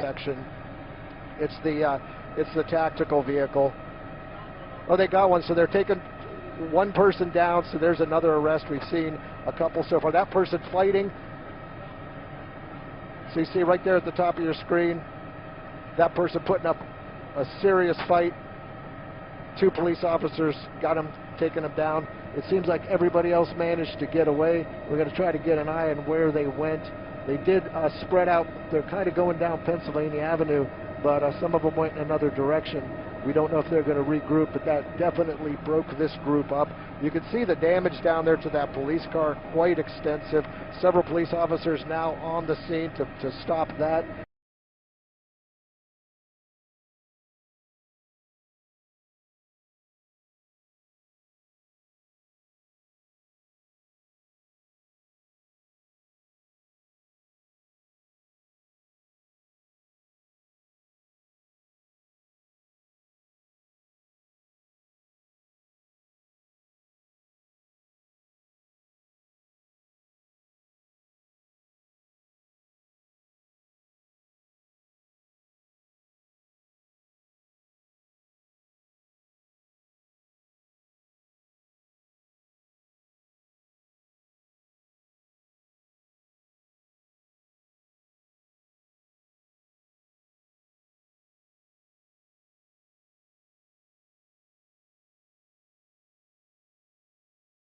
protection. It's the tactical vehicle. Oh, they got one, so they're taking one person down, so there's another arrest. We've seen a couple so far. That person fighting. So you see right there at the top of your screen, that person putting up a serious fight. 2 police officers got him, taking him down. It seems like everybody else managed to get away. We're going to try to get an eye on where they went. They did spread out. They're kind of going down Pennsylvania Avenue, but some of them went in another direction. We don't know if they're going to regroup, but that definitely broke this group up. You can see the damage down there to that police car, quite extensive. Several police officers now on the scene to stop that.